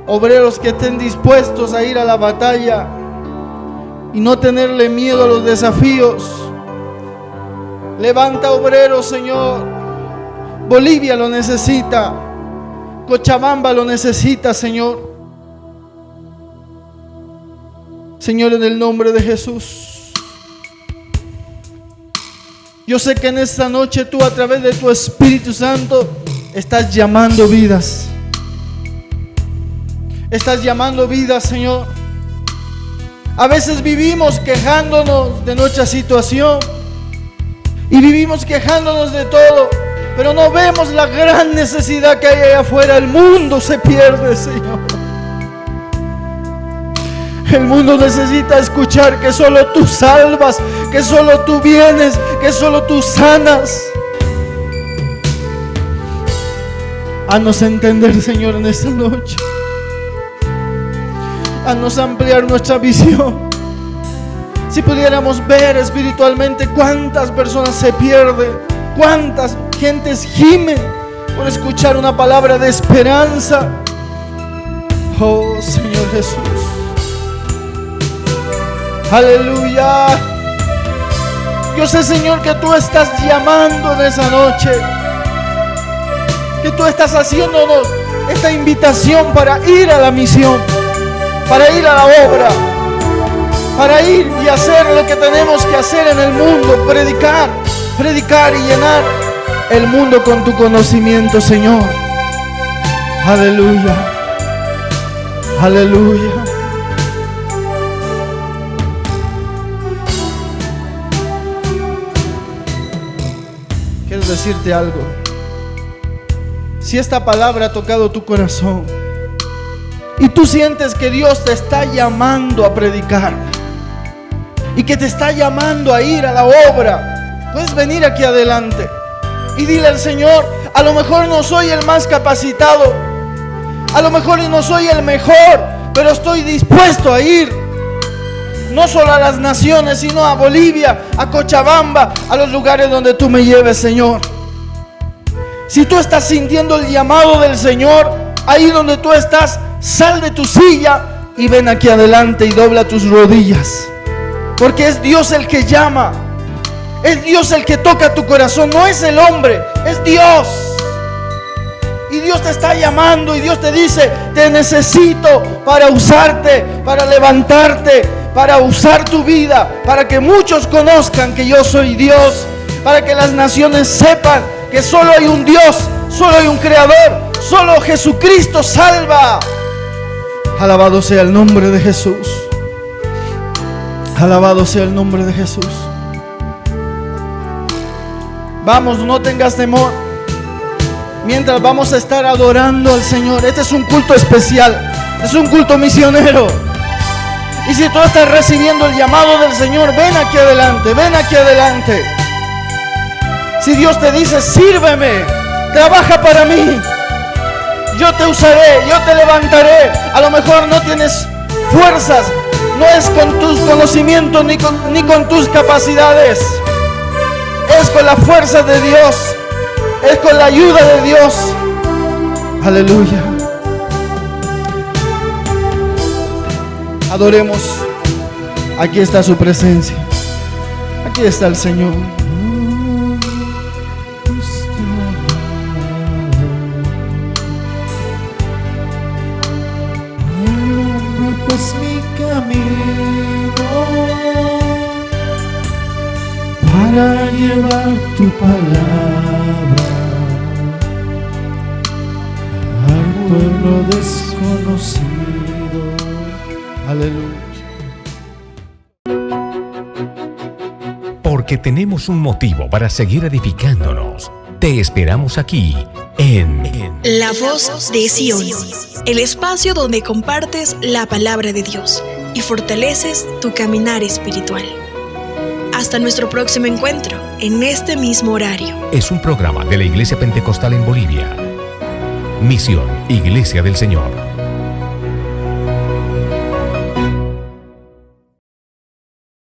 Obreros que estén dispuestos a ir a la batalla y no tenerle miedo a los desafíos. Levanta obreros, Señor. Bolivia lo necesita. Cochabamba lo necesita, Señor. Señor, en el nombre de Jesús. Yo sé que en esta noche tú, a través de tu Espíritu Santo, estás llamando vidas. Estás llamando vidas, Señor. A veces vivimos quejándonos de nuestra situación y vivimos quejándonos de todo, pero no vemos la gran necesidad que hay allá afuera. El mundo se pierde, Señor. El mundo necesita escuchar que solo tú salvas, que solo tú vienes, que solo tú sanas. Haznos entender, Señor, en esta noche. Haznos ampliar nuestra visión. Si pudiéramos ver espiritualmente cuántas personas se pierden, cuántas gentes gimen por escuchar una palabra de esperanza. Oh, Señor Jesús. Aleluya. Yo sé, Señor, que tú estás llamando en esa noche, que tú estás haciéndonos esta invitación para ir a la misión, para ir a la obra, para ir y hacer lo que tenemos que hacer en el mundo, predicar y llenar el mundo con tu conocimiento, Señor. Aleluya, aleluya. Quiero decirte algo. Si esta palabra ha tocado tu corazón y tú sientes que Dios te está llamando a predicar y que te está llamando a ir a la obra, puedes venir aquí adelante y dile al Señor: a lo mejor no soy el más capacitado, a lo mejor no soy el mejor, pero estoy dispuesto a ir. no solo a las naciones, sino a Bolivia, a Cochabamba, a los lugares donde tú me lleves, Señor. Si tú estás sintiendo el llamado del Señor, ahí donde tú estás, sal de tu silla y ven aquí adelante y dobla tus rodillas. Porque es Dios el que llama, es Dios el que toca tu corazón, no es el hombre, es Dios. Y Dios te está llamando y Dios te dice: te necesito para usarte, para levantarte, para usar tu vida, para que muchos conozcan que yo soy Dios, para que las naciones sepan que solo hay un Dios, solo hay un Creador, solo Jesucristo salva. Alabado sea el nombre de Jesús. Alabado sea el nombre de Jesús. Vamos, no tengas temor. Mientras vamos a estar adorando al Señor. Este es un culto especial, es un culto misionero. Y si tú estás recibiendo el llamado del Señor, ven aquí adelante, ven aquí adelante. Si Dios te dice: sírveme, trabaja para mí, yo te usaré, yo te levantaré. A lo mejor no tienes fuerzas, no es con tus conocimientos ni con tus capacidades, es con la fuerza de Dios, es con la ayuda de Dios. Aleluya. Adoremos. Aquí está su presencia. Aquí está el Señor. Pues mi camino para llevar tu palabra al pueblo desconocido. Aleluya. Porque tenemos un motivo para seguir edificándonos. Te esperamos aquí en La Voz de Sion, el espacio donde compartes la palabra de Dios y fortaleces tu caminar espiritual. Hasta nuestro próximo encuentro en este mismo horario. Es un programa de la Iglesia Pentecostal en Bolivia. Misión Iglesia del Señor.